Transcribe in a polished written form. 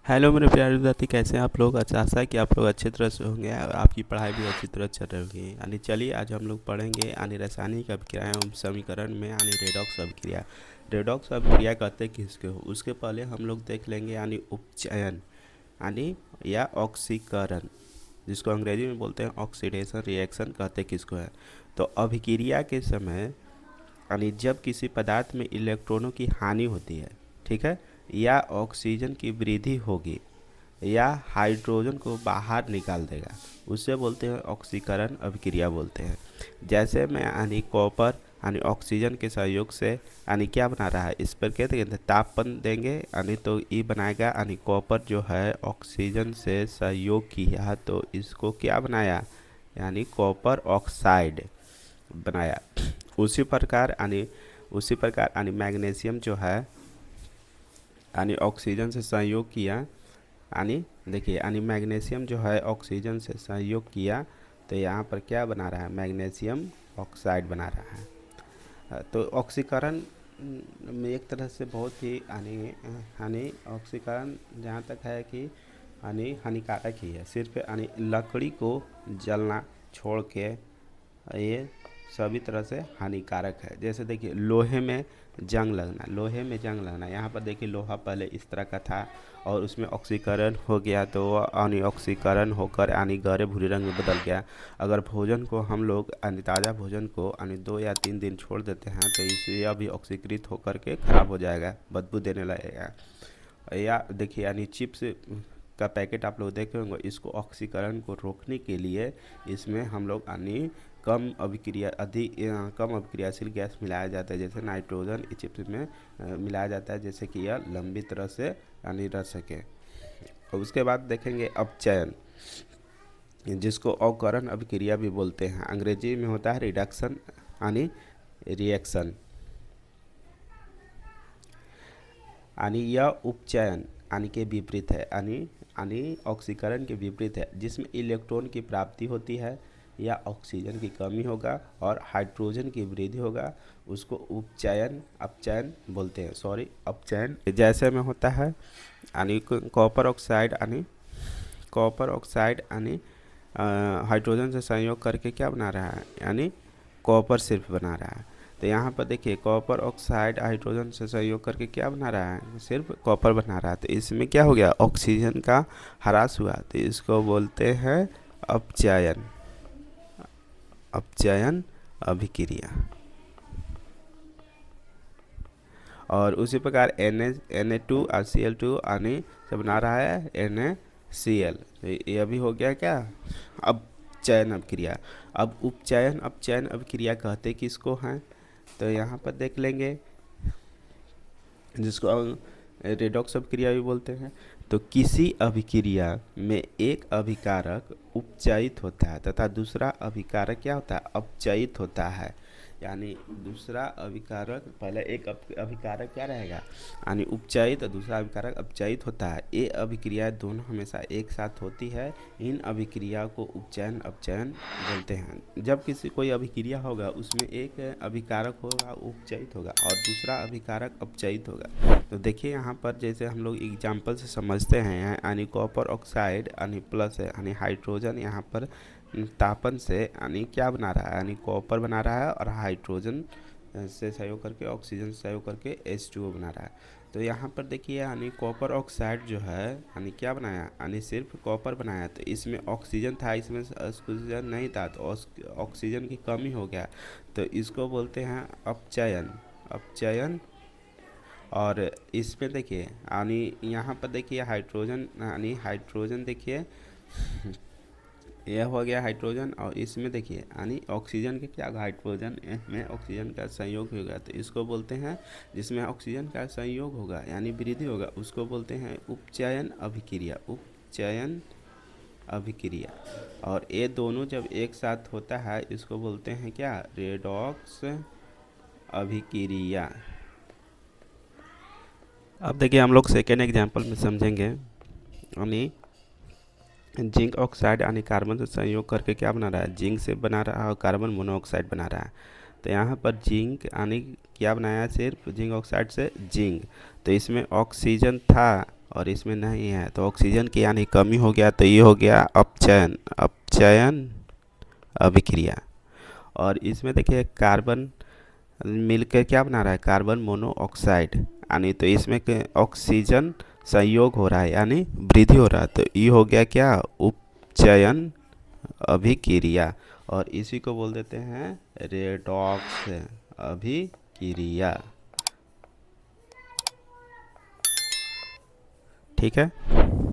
Hello मेरे प्यारे विद्यार्थी, कैसे हैं आप लोग। अच्छा, आशा है कि आप लोग अच्छी तरह से होंगे और आपकी पढ़ाई भी अच्छी तरह चल रही होगी। यानी चलिए आज हम लोग पढ़ेंगे यानी रासायनिक अभिक्रिया एवं समीकरण में यानी रेडॉक्स अभिक्रिया। रेडॉक्स अभिक्रिया कहते किसके हो, उसके पहले हम लोग देख लेंगे यानी उपचयन यानी या ऑक्सीकरण, जिसको अंग्रेजी में बोलते हैं ऑक्सीडेशन रिएक्शन, कहते किसको है। तो अभिक्रिया के समय यानी जब किसी पदार्थ में इलेक्ट्रॉनों की हानि होती है, ठीक है, या ऑक्सीजन की वृद्धि होगी या हाइड्रोजन को बाहर निकाल देगा, उससे बोलते हैं ऑक्सीकरण अभिक्रिया बोलते हैं। जैसे में यानी कॉपर यानी ऑक्सीजन के सहयोग से यानी क्या बना रहा है, इस पर कहते हैं तापन देंगे यानी तो ये बनाएगा यानी कॉपर जो है ऑक्सीजन से सहयोग किया तो इसको क्या बनाया यानी कॉपर ऑक्साइड बनाया। उसी प्रकार यानी मैग्नीशियम जो है यानी ऑक्सीजन से सहयोग किया यानी देखिए यानी मैग्नीशियम जो है ऑक्सीजन से सहयोग किया तो यहाँ पर क्या बना रहा है, मैग्नीशियम ऑक्साइड बना रहा है। तो ऑक्सीकरण में एक तरह से बहुत ही यानी यानी ऑक्सीकरण जहाँ तक है कि यानी हानिकारक ही है, सिर्फ यानी लकड़ी को जलना छोड़ के ये सभी तरह से हानिकारक है। जैसे देखिए लोहे में जंग लगना, यहाँ पर देखिए लोहा पहले इस तरह का था और उसमें ऑक्सीकरण हो गया तो वो यानी ऑक्सीकरण होकर यानी गहरे भूरे रंग में बदल गया। अगर भोजन को हम लोग यानी ताज़ा भोजन को यानी 2 या 3 दिन छोड़ देते हैं तो इससे यह भी ऑक्सीकृत होकर के खराब हो जाएगा, बदबू देने लगेगा। या देखिए यानी चिप्स का पैकेट आप लोग देखे होंगे, इसको ऑक्सीकरण को रोकने के लिए इसमें हम लोग यानी कम अभिक्रियाशील गैस मिलाया जाता है, जैसे नाइट्रोजन इस चिप्स में मिलाया जाता है, जैसे कि यह लंबी तरह से यानी रह सके। और उसके बाद देखेंगे अपचयन, जिसको अवकरण अभिक्रिया भी बोलते हैं। अंग्रेजी में होता है रिडक्शन यानी रिएक्शन। यानी यह उपचयन यानी के विपरीत है, यानी यानी ऑक्सीकरण के विपरीत है, जिसमें इलेक्ट्रॉन की प्राप्ति होती है या ऑक्सीजन की कमी होगा और हाइड्रोजन की वृद्धि होगा, उसको उपचयन अपचयन बोलते हैं, सॉरी अपचयन। जैसे में होता है यानी कॉपर ऑक्साइड यानी हाइड्रोजन से संयोग करके क्या बना रहा है यानी कॉपर सिर्फ बना रहा है। तो यहाँ पर देखिए कॉपर ऑक्साइड हाइड्रोजन से सहयोग करके क्या बना रहा है, सिर्फ कॉपर बना रहा है। तो इसमें क्या हो गया, ऑक्सीजन का ह्रास हुआ, तो इसको बोलते हैं अपचयन, अपचयन अभिक्रिया। और उसी प्रकार Na2 और Cl2 यानी से बना रहा है NaCl, तो ये भी हो गया क्या, अब चयन अभिक्रिया। अब उपचयन अपचयन अभिक्रिया कहते किसको हैं, तो यहाँ पर देख लेंगे, जिसको रेडॉक्स अभिक्रिया भी बोलते हैं। तो किसी अभिक्रिया में एक अभिकारक उपचयित होता है तथा दूसरा अभिकारक क्या होता है, अपचयित होता है। यानी दूसरा अभिकारक, पहले एक अभिकारक क्या रहेगा यानी उपचयित और दूसरा अभिकारक अपचयित होता है। ये अभिक्रियाएं दोनों हमेशा एक साथ होती है, इन अभिक्रिया को उपचयन अपचयन बोलते हैं। जब किसी कोई अभिक्रिया होगा उसमें एक अभिकारक होगा उपचयित होगा और दूसरा अभिकारक अपचयित होगा। तो देखिए यहाँ पर जैसे हम लोग एग्जाम्पल से समझते हैं, यानी कॉपर ऑक्साइड यानी प्लस है यानी हाइड्रोजन यहाँ पर तापन से यानी क्या बना रहा है यानी कॉपर बना रहा है और हाइड्रोजन से सहयोग करके ऑक्सीजन से सहयोग करके H2O बना रहा है। तो यहाँ पर देखिए यानी कॉपर ऑक्साइड जो है यानी क्या बनाया यानी सिर्फ कॉपर बनाया, तो इसमें ऑक्सीजन था, इसमें ऑक्सीजन नहीं था तो ऑक्सीजन की कमी हो गया, तो इसको बोलते हैं अपचयन, अपचयन। और इसमें देखिए यानी यहाँ पर देखिए हाइड्रोजन यानी हाइड्रोजन देखिए यह हो गया हाइड्रोजन, और इसमें देखिए यानी ऑक्सीजन के क्या, हाइड्रोजन में ऑक्सीजन का संयोग होगा तो इसको बोलते हैं, जिसमें ऑक्सीजन का संयोग होगा यानी वृद्धि होगा उसको बोलते हैं उपचयन अभिक्रिया, उपचयन अभिक्रिया। और ये दोनों जब एक साथ होता है इसको बोलते हैं क्या, रेडॉक्स अभिक्रिया। अब देखिए हम लोग सेकेंड एग्जाम्पल में समझेंगे, यानी जिंक ऑक्साइड यानी कार्बन से संयोग करके क्या बना रहा है, जिंक से बना रहा है और कार्बन मोनोऑक्साइड बना रहा है। तो यहाँ पर जिंक यानी क्या बनाया है, सिर्फ जिंक ऑक्साइड से जिंक, तो इसमें ऑक्सीजन था और इसमें नहीं है, तो ऑक्सीजन की यानी कमी हो गया, तो ये हो गया अपचयन, अपचयन अभिक्रिया। और इसमें देखिए कार्बन मिलकर क्या बना रहा है, कार्बन मोनोऑक्साइड, यानी तो इसमें ऑक्सीजन संयोग हो रहा है यानी वृद्धि हो रहा है, तो ये हो गया क्या, उपचयन अभिक्रिया। और इसी को बोल देते हैं रेडॉक्स अभिक्रिया। ठीक है।